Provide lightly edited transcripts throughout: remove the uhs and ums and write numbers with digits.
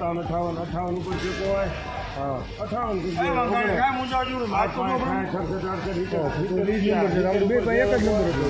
57 58 ઉપર જે કોઈ હા 58 બે ભાઈ એક જ નંબર હતો.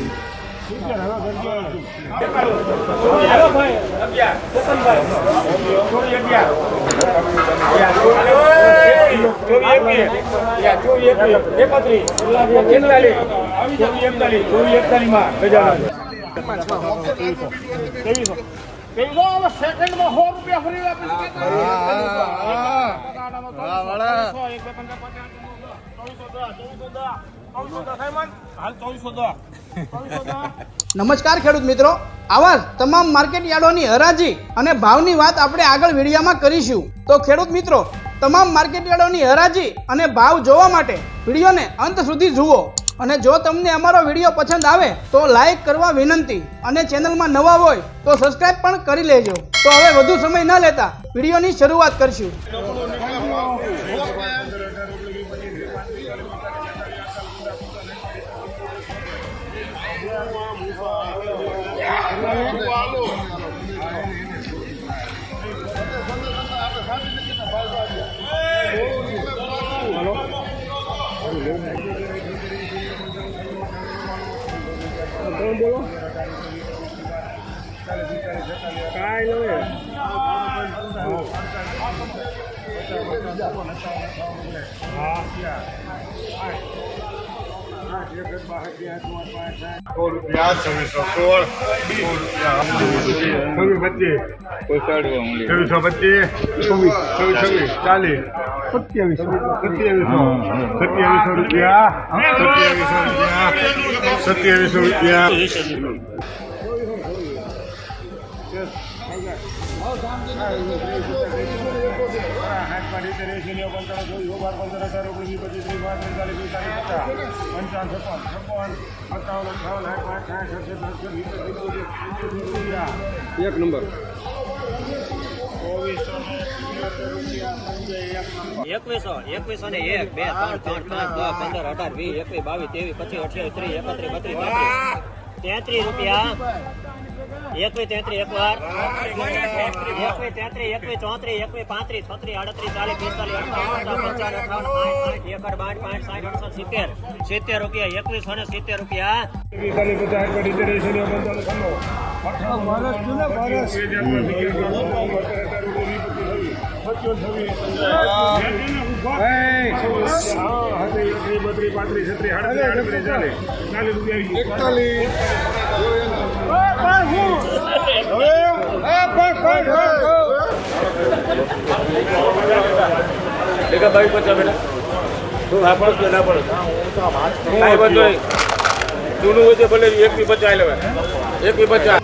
નમસ્કાર ખેડૂત મિત્રો, આવા તમામ માર્કેટ યાર્ડોની હરાજી અને ભાવની વાત આપણે આગળ વિડીયોમાં કરીશું. તો ખેડૂત મિત્રો, તમામ માર્કેટ યાર્ડોની હરાજી અને ભાવ જોવા માટે વિડીયોને અંત સુધી જુઓ. અને જો તમને અમારો વિડીયો પસંદ આવે તો લાઈક કરવા વિનંતી અને ચેનલમાં નવા હોય તો સબસ્ક્રાઇબ પણ કરી લેજો. તો હવે વધુ સમય ન લેતા વિડીયોની શરૂઆત કરશું. બોલો કાંઈ લો એક નંબર 2100 ને 1 2 3 4 5 10 15 18 20 21 22 23 25 28 30 31 32 33 રૂપિયા 21 33 એક વાર 21 33 21 34 21 35 36 38 40 45 70 રૂપિયા 2170 રૂપિયા જૂનું હોય ભલે 1.50 લેવાય 1.50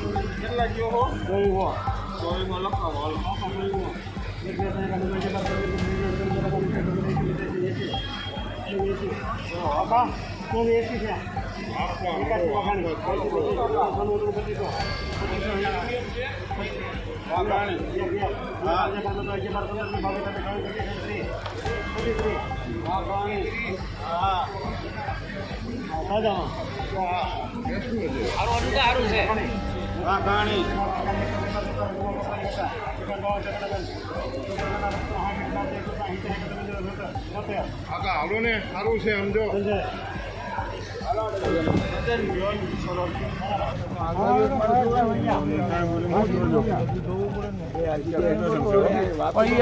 આવડો ને સારું છે સમજો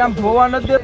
આમ જોવા નથી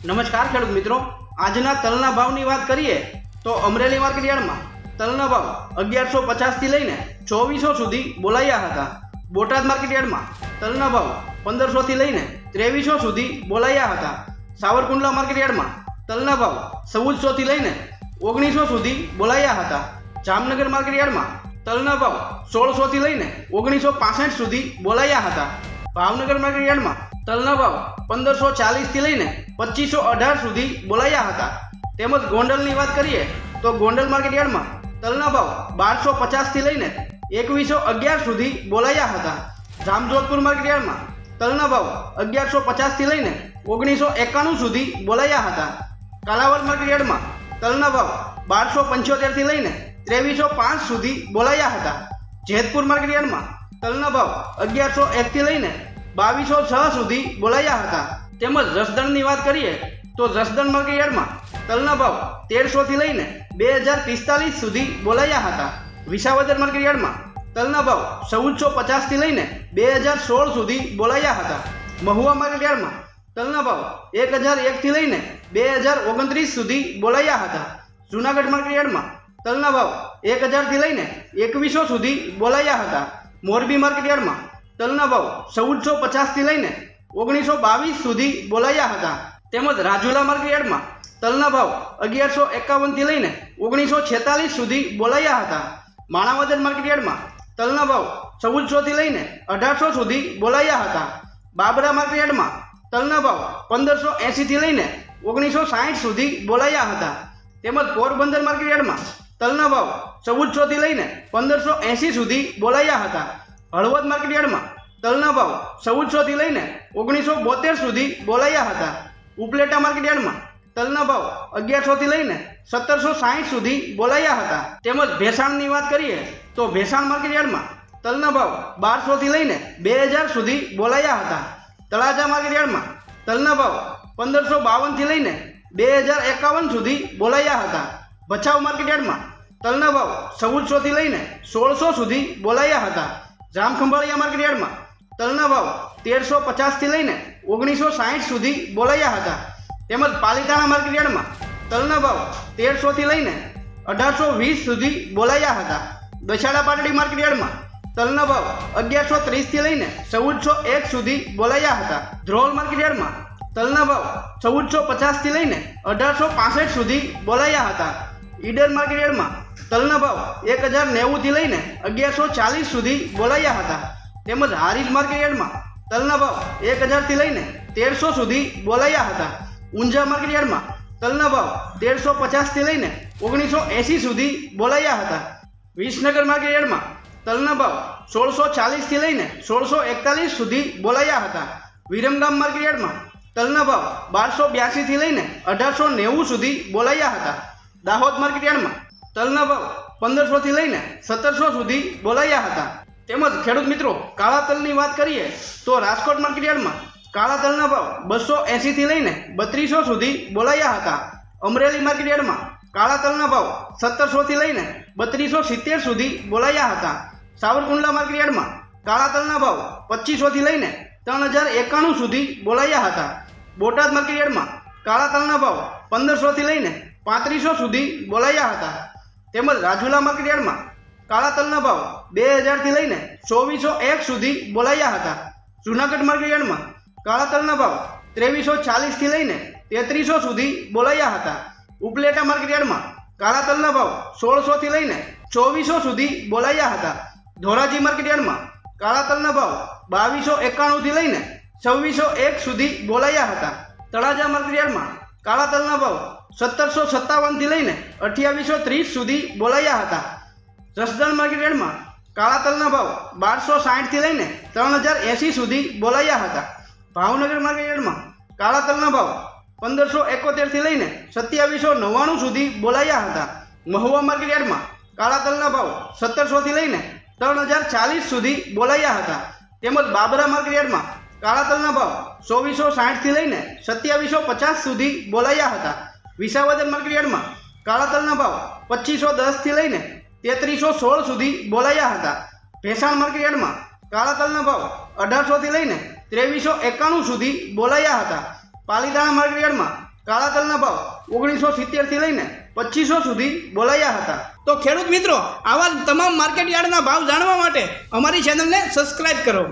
નમસ્કાર ખેડૂત મિત્રો, આજના તલના ભાવની વાત કરીએ તો અમરેલી માર્કેટ યાર્ડમાં તલના ભાવ 1150 થી લઈને 2400 સુધી બોલાયા હતા. બોટાદ માર્કેટ યાર્ડમાં તલના ભાવ 1500 થી લઈને 2300 સુધી બોલાયા હતા. સાવરકુંડલા માર્કેટયાર્ડમાં તલના ભાવ 1400 થી લઈને 1900 સુધી બોલાયા હતા. જામનગર માર્કેટયાર્ડમાં તલના ભાવ 1600 થી લઈને 1965 સુધી બોલાયા હતા. ભાવનગર માર્કેટયાર્ડમાં તલના ભાવ 1540 થી લઈને 2518 સુધી બોલાયા હતા. તેમજ ગોંડલની વાત કરીએ તો ગોંડલ માર્કેટયાર્ડમાં તલના ભાવ 1250 થી લઈને 2111 સુધી બોલાયા હતા. જામજોધપુર માર્કેટયાર્ડમાં તલના ભાવ 1150 થી લઈને 1991 સુધી બોલાયા હતા. કાલાવડ માર્કેટયાર્ડમાં તલના ભાવ 1275 થી લઈને 2305 સુધી બોલાયા હતા. જેતપુર માર્કેટયાર્ડમાં તલના ભાવ 1101 થી લઈને 2206 સુધી બોલાયા હતા. તેમજ જસદણની વાત કરીએ તો જસદણ માર્કેટયાર્ડમાં તલના ભાવ 1300 થી લઈને 2045 સુધી બોલાયા હતા. વિસાવદર માર્કેટયાર્ડમાં તલના ભાવ 1450 થી લઈને 2016 સુધી બોલાયા હતા. મહુવા માર્કેટયાર્ડમાં તલના ભાવ 1001 થી લઈને 2029 સુધી બોલાયા હતા. જૂનાગઢ માર્કેટયાર્ડમાં તલના ભાવ 1000 થી લઈને 2100 સુધી બોલાયા હતા. મોરબી માર્કેટયાર્ડમાં તલના ભાવ 1450 થી લઈને 1922 સુધી બોલાયા હતા. તેમજ રાજુલા માર્કેટયાર્ડમાં તલના ભાવ 1151 થી લઈને 1946 સુધી બોલાયા હતા. માણાવદર માર્કેટયાર્ડમાં તલના ભાવ 1400 થી લઈને 1800 સુધી બોલાયા હતા. બાબરા માર્કેટયાર્ડમાં તલના ભાવ 1580 થી લઈને 1960 સુધી બોલાયા હતા. તેમજ પોરબંદર માર્કેટયાર્ડમાં તલના ભાવ 1400 થી લઈને 1580 સુધી બોલાયા હતા. હળવદ માર્કેટયાર્ડમાં તલના ભાવ 1400 થી લઈને 1972 સુધી બોલાયા હતા. ઉપલેટા માર્કેટયાર્ડમાં તલના ભાવ 1100 થી લઈને 1760 સુધી બોલાયા હતા. તેમજ ભેસાણની વાત કરીએ તો ભેસાણ માર્કેટયાર્ડમાં તલના ભાવ 1200 થી લઈને 2000 સુધી બોલાયા હતા. તળાજા માર્કેટયાર્ડમાં તલના ભાવ 1552 થી લઈને 2051 સુધી બોલાયા હતા. ભચાઉ માર્કેટયાર્ડમાં તલના ભાવ 1400 થી લઈને 1600 સુધી બોલાયા હતા. જામખંભાળિયા માર્કેટયાર્ડમાં તલના ભાવ 1350 થી લઈને 1960 સુધી બોલાયા હતા. તેમજ પાલીતાણા માર્કેટયાર્ડમાં તલના ભાવ 1300 થી લઈને 1820 સુધી બોલાયા હતા. દશાડા પાટડી માર્કેટયાર્ડમાં તલના ભાવ 1130 થી લઈને 1401 સુધી બોલાયા હતા. ધ્રોલ માર્કેટયાર્ડમાં તલના ભાવ 1450 થી લઈને 1865 સુધી બોલાયા હતા. ઈડર માર્કેટયાર્ડમાં તલના ભાવ 1090 થી લઈને 1140 સુધી બોલાયા હતા. તેમજ હારીજ માર્કેટયાર્ડમાં તલના ભાવ 1000 થી લઈને 1300 સુધી બોલાયા હતા. ઊંઝા માર્કેટયાર્ડમાં તલના ભાવ 1350 થી લઈને 1980 સુધી બોલાયા હતા. વિસનગર માર્કેટયાર્ડમાં તલના ભાવ 1640 થી લઈને 1641 સુધી બોલાયા હતા. વિરમગામ માર્કેટયાર્ડમાં તલના ભાવ 1282 થી લઈને 1890 સુધી બોલાયા હતા. દાહોદ માર્કેટયાર્ડમાં તલના ભાવ 1500 થી લઈને 1700 સુધી બોલાયા હતા. તેમજ ખેડૂત મિત્રો કાળા તલની વાત કરીએ તો રાજકોટ માર્કેટયાર્ડમાં કાળા તલના ભાવ 280 થી લઈને 3200 સુધી બોલાયા હતા. અમરેલી માર્કેટયાર્ડમાં કાળા તલના ભાવ 1700 થી લઈને 3270 સુધી બોલાયા હતા. સાવરકુંડલા માર્કેટયાર્ડમાં કાળા તલના ભાવ 2500 થી લઈને 3091 સુધી બોલાયા હતા. બોટાદ માર્કેટયાર્ડમાં કાળા તલના ભાવ 1500 થી લઈને 3500 સુધી બોલાયા હતા. તેમજ રાજુલા માર્કેટયાર્ડમાં કાળા તલના ભાવ 2000 થી લઈને 2401 સુધી બોલાયા હતા. જૂનાગઢ માર્કેટયાર્ડમાં કાળા તલના ભાવ 2340 થી લઈને 3300 સુધી બોલાયા હતા. ઉપલેટા માર્કેટયાર્ડમાં કાળા તલના ભાવ 1600 થી લઈને 2400 સુધી બોલાયા હતા. ધોરાજી માર્કેટયાર્ડમાં કાળા તલના ભાવ 2291 થી લઈને 2601 સુધી બોલાયા હતા. તળાજા માર્કેટયાર્ડમાં કાળા તલના ભાવ 1757 થી લઈને 2830 સુધી બોલાયા હતા. જસદણ માર્કેટયાર્ડમાં કાળા તલના ભાવ 1260 થી લઈને 3080 સુધી બોલાયા હતા. ભાવનગર માર્કેટયાર્ડમાં કાળા તલના ભાવ 1571 થી લઈને 2799 સુધી બોલાયા હતા. મહુવા માર્કેટયાર્ડમાં કાળા તલના ભાવ 1700 થી લઈને 3040 સુધી બોલાયા હતા. તેમજ બાબરા માર્કેટયાર્ડમાં કાળા તલના ભાવ 2460 થી લઈને 2750 સુધી બોલાયા હતા. વિસાવદર માર્કેટયાર્ડમાં કાળા તલના ભાવ 2510 થી લઈને 3316 સુધી બોલાયા હતા. ભેસાણ માર્કેટયાર્ડમાં કાળા તલના ભાવ 1800 થી લઈને 2391 સુધી બોલાયા હતા. પાલીતાણા માર્કેટયાર્ડમાં કાળા તલના ભાવ 1970 થી લઈને 2500 સુધી બોલાયા હતા. તો ખેડૂત મિત્રો આવા તમામ માર્કેટ યાર્ડના ભાવ જાણવા માટે અમારી ચેનલને સબસ્ક્રાઇબ કરો.